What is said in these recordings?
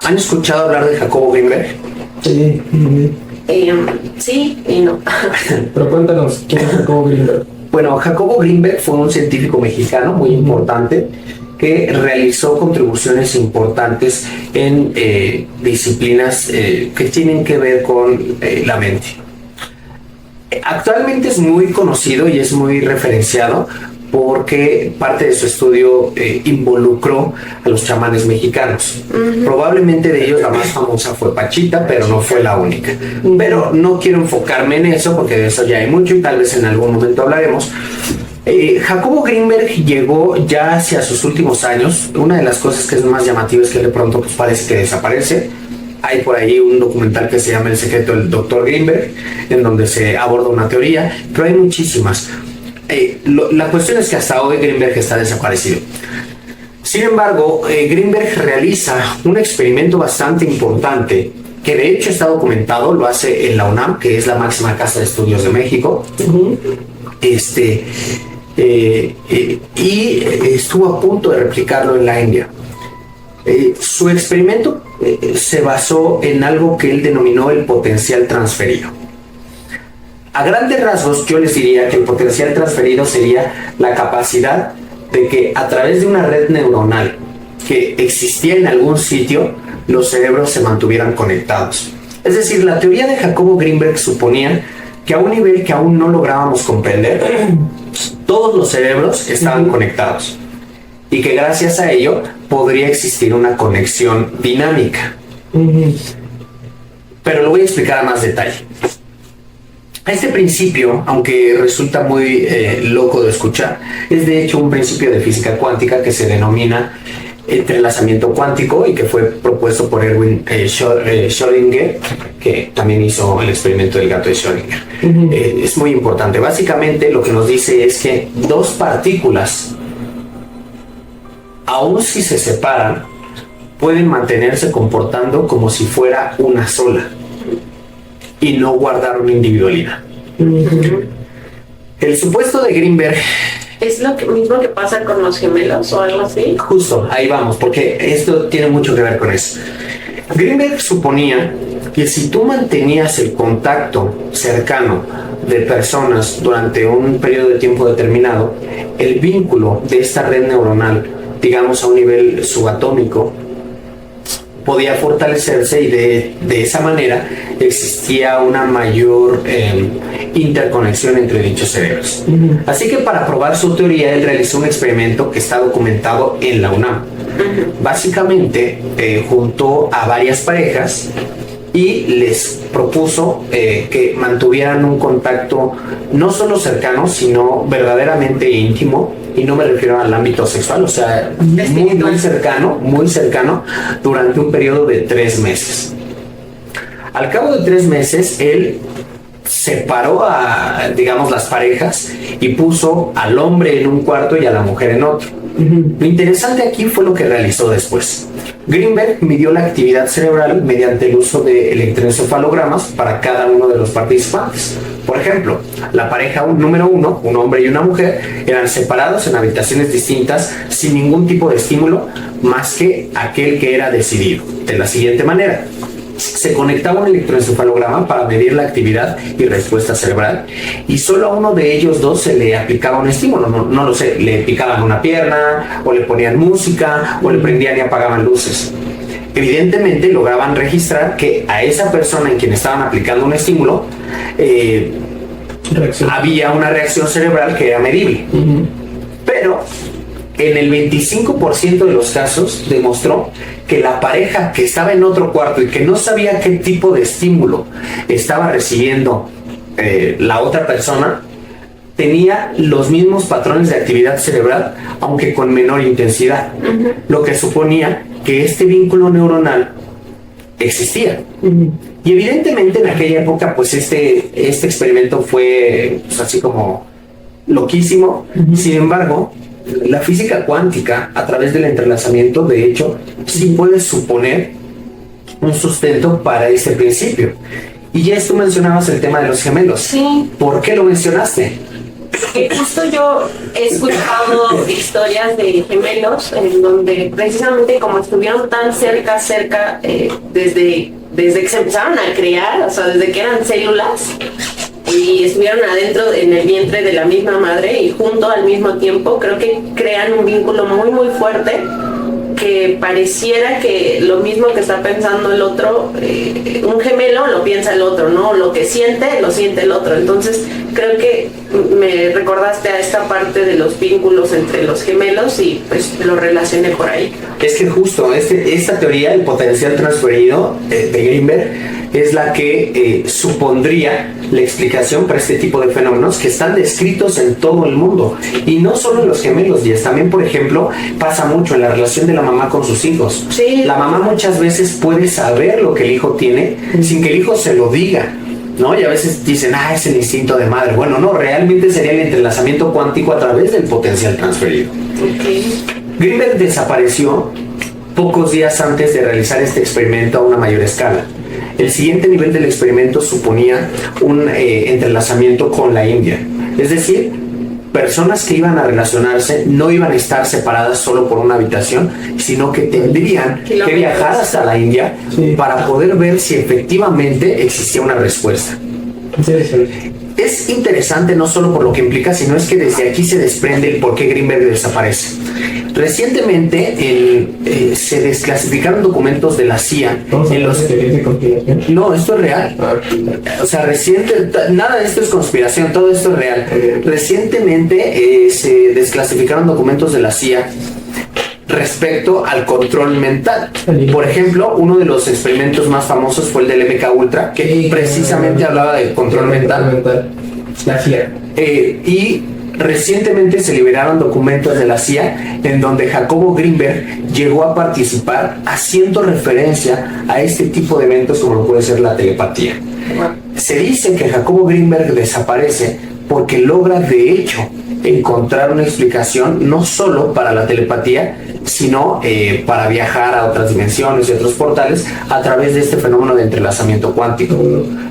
¿Han escuchado hablar de Jacobo Grinberg? Sí. Sí y no. Pero cuéntanos, ¿quién es Jacobo Grinberg? Bueno, Jacobo Grinberg fue un científico mexicano muy importante que realizó contribuciones importantes en disciplinas que tienen que ver con la mente. Actualmente es muy conocido y es muy referenciado porque parte de su estudio involucró a los chamanes mexicanos. Probablemente de ellos la más famosa fue Pachita, pero no fue la única. Pero no quiero enfocarme en eso porque de eso ya hay mucho y tal vez en algún momento hablaremos. Jacobo Grinberg llegó ya hacia sus últimos años. Una de las cosas que es más llamativa es que de pronto pues parece que desaparece. Hay por ahí un documental que se llama El secreto del Dr. Grinberg, en donde se aborda una teoría, pero hay muchísimas. La cuestión es que hasta hoy Grinberg está desaparecido. Sin embargo, Grinberg realiza un experimento bastante importante que de hecho está documentado, lo hace en la UNAM, que es la máxima casa de estudios de México. Y estuvo a punto de replicarlo en la India. Su experimento se basó en algo que él denominó el potencial transferido. A grandes rasgos, yo les diría que el potencial transferido sería la capacidad de que a través de una red neuronal que existía en algún sitio, los cerebros se mantuvieran conectados. Es decir, la teoría de Jacobo Grinberg suponía que a un nivel que aún no lográbamos comprender, todos los cerebros estaban conectados y que gracias a ello podría existir una conexión dinámica. Pero lo voy a explicar a más detalle. Este principio, aunque resulta muy loco de escuchar, es de hecho un principio de física cuántica que se denomina entrelazamiento cuántico y que fue propuesto por Erwin Schrödinger, que también hizo el experimento del gato de Schrödinger. Es muy importante. Básicamente lo que nos dice es que dos partículas, aun si se separan, pueden mantenerse comportando como si fuera una sola y no guardar una individualidad. El supuesto de Grinberg ¿Es lo mismo que pasa con los gemelos o algo así? Justo, ahí vamos, porque esto tiene mucho que ver con eso. Grinberg suponía que si tú mantenías el contacto cercano de personas durante un periodo de tiempo determinado, el vínculo de esta red neuronal, digamos a un nivel subatómico, podía fortalecerse y de esa manera existía una mayor interconexión entre dichos cerebros. Así que para probar su teoría, él realizó un experimento que está documentado en la UNAM. Básicamente juntó a varias parejas y les propuso que mantuvieran un contacto no solo cercano, sino verdaderamente íntimo. Y no me refiero al ámbito sexual, o sea, muy cercano, durante un periodo de 3 meses. Al cabo de 3 meses, él separó a, digamos, las parejas y puso al hombre en un cuarto y a la mujer en otro. Lo interesante aquí fue lo que realizó después. Grinberg midió la actividad cerebral mediante el uso de electroencefalogramas para cada uno de los participantes. Por ejemplo, la pareja número 1, un hombre y una mujer, eran separados en habitaciones distintas sin ningún tipo de estímulo más que aquel que era decidido. De la siguiente manera: se conectaba un electroencefalograma para medir la actividad y respuesta cerebral y solo a uno de ellos dos se le aplicaba un estímulo. No lo sé, le picaban una pierna o le ponían música o le prendían y apagaban luces. Evidentemente lograban registrar que a esa persona en quien estaban aplicando un estímulo había una reacción cerebral que era medible. Pero en el 25% de los casos demostró que la pareja que estaba en otro cuarto y que no sabía qué tipo de estímulo estaba recibiendo la otra persona tenía los mismos patrones de actividad cerebral, aunque con menor intensidad, lo que suponía que este vínculo neuronal existía. Y evidentemente en aquella época pues este experimento fue pues, así como loquísimo. Sin embargo, la física cuántica, a través del entrelazamiento, de hecho, sí puede suponer un sustento para este principio. Y ya tú mencionabas el tema de los gemelos. Sí. ¿Por qué lo mencionaste? Que justo yo he escuchado historias de gemelos en donde precisamente como estuvieron tan cerca, desde que se empezaron a crear, o sea, desde que eran células y estuvieron adentro en el vientre de la misma madre y junto al mismo tiempo, creo que crean un vínculo muy, muy fuerte que pareciera que lo mismo que está pensando el otro, un gemelo lo piensa el otro, ¿no? Lo que siente, lo siente el otro. Entonces, creo que me recordaste a esta parte de los vínculos entre los gemelos y pues lo relacioné por ahí. Es que justo esta teoría, el potencial transferido de Greenberg, es la que supondría la explicación para este tipo de fenómenos que están descritos en todo el mundo. Y no solo en los gemelos, y también, por ejemplo, pasa mucho en la relación de la mamá con sus hijos. Sí. La mamá muchas veces puede saber lo que el hijo tiene sin que el hijo se lo diga, ¿no? Y a veces dicen, es el instinto de madre. Bueno, no, realmente sería el entrelazamiento cuántico a través del potencial transferido. Okay. Greenberg desapareció pocos días antes de realizar este experimento a una mayor escala. El siguiente nivel del experimento suponía un entrelazamiento con la India. Es decir, personas que iban a relacionarse no iban a estar separadas solo por una habitación, sino que tendrían que viajar hasta la India para poder ver si efectivamente existía una respuesta. Es interesante no solo por lo que implica, sino es que desde aquí se desprende el por qué Greenberg desaparece. Recientemente se desclasificaron documentos de la CIA en los... No, esto es real. O sea, nada de esto es conspiración, todo esto es real. Recientemente se desclasificaron documentos de la CIA respecto al control mental. Por ejemplo, uno de los experimentos más famosos fue el del MK Ultra, que precisamente hablaba de control mental. La CIA. Y recientemente se liberaron documentos de la CIA en donde Jacobo Greenberg llegó a participar haciendo referencia a este tipo de eventos como lo puede ser la telepatía. Se dice que Jacobo Greenberg desaparece porque logra de hecho encontrar una explicación no solo para la telepatía, sino para viajar a otras dimensiones y otros portales a través de este fenómeno de entrelazamiento cuántico,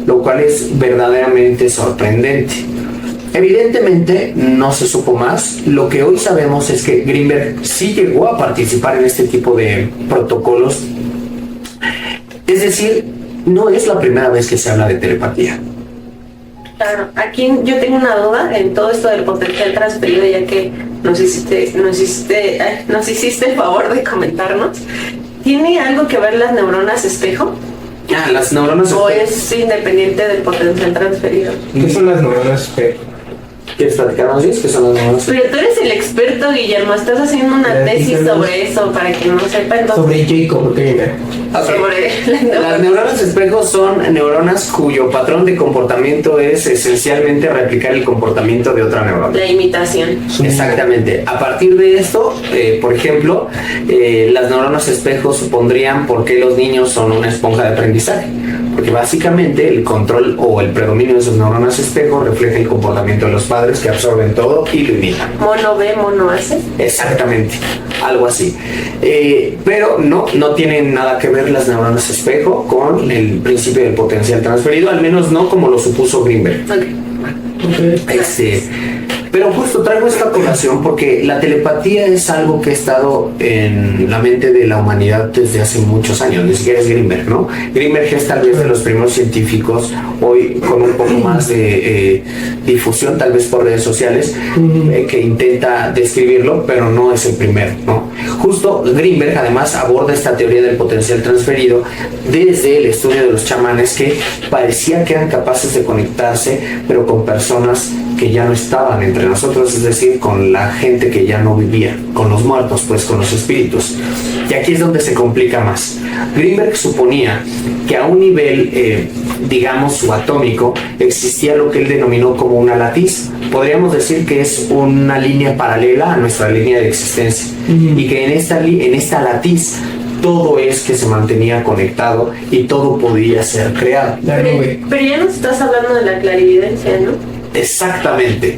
lo cual es verdaderamente sorprendente. Evidentemente no se supo más. Lo que hoy sabemos es que Greenberg sí llegó a participar en este tipo de protocolos. Es decir, no es la primera vez que se habla de telepatía. Claro, aquí yo tengo una duda en todo esto del potencial transferido, ya que nos hiciste el favor de comentarnos. ¿Tiene algo que ver las neuronas espejo? Las neuronas ¿O espejo. es independiente del potencial transferido? ¿Qué son las neuronas espejo? ¿Quieres platicarnos, Luis? ¿Qué son las neuronas espejo? Pero tú eres el experto, Guillermo. Estás haciendo una tesis sobre eso, para que no sepa. Entonces, Sobre Jacob Greenberg. sobre Las neuronas espejo son neuronas cuyo patrón de comportamiento es esencialmente replicar el comportamiento de otra neurona. la imitación. Exactamente. A partir de esto, por ejemplo, las neuronas espejo supondrían por qué los niños son una esponja de aprendizaje. Porque básicamente el control o el predominio de sus neuronas espejo refleja el comportamiento de los padres que absorben todo y lo imitan. Mono ve, mono hace. Exactamente, algo así. Pero no tienen nada que ver las neuronas espejo con el principio del potencial transferido, al menos no como lo supuso Greenberg. Pero justo traigo esta colación porque la telepatía es algo que ha estado en la mente de la humanidad desde hace muchos años, ni siquiera es Greenberg, ¿no? Greenberg es tal vez de los primeros científicos, hoy con un poco más de difusión, tal vez por redes sociales, que intenta describirlo, pero no es el primero, ¿no? Justo Greenberg además aborda esta teoría del potencial transferido desde el estudio de los chamanes que parecía que eran capaces de conectarse, pero con personas que ya no estaban entre nosotros, es decir, con la gente que ya no vivía, con los muertos, pues con los espíritus. Y aquí es donde se complica más. Greenberg suponía que a un nivel, digamos, subatómico, existía lo que él denominó como una latiz. Podríamos decir que es una línea paralela a nuestra línea de existencia. Y que en esta latiz todo es que se mantenía conectado y todo podía ser creado. Pero ya nos estás hablando de la clarividencia, ¿no? Exactamente.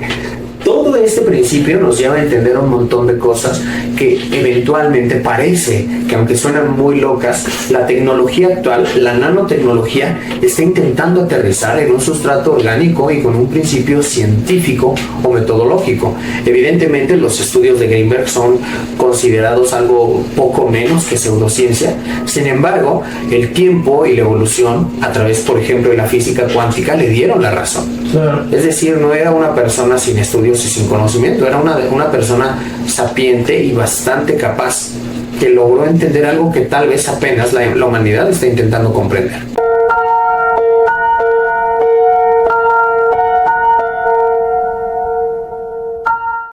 todo este principio nos lleva a entender un montón de cosas que eventualmente parece que, aunque suenan muy locas, la tecnología actual, la nanotecnología, está intentando aterrizar en un sustrato orgánico y con un principio científico o metodológico. Evidentemente, los estudios de Greenberg son considerados algo poco menos que pseudociencia. Sin embargo, el tiempo y la evolución, a través, por ejemplo, de la física cuántica, le dieron la razón. Claro. Es decir, no era una persona sin estudios y sin conocimiento, era una persona sapiente y bastante capaz, que logró entender algo que tal vez apenas la humanidad está intentando comprender.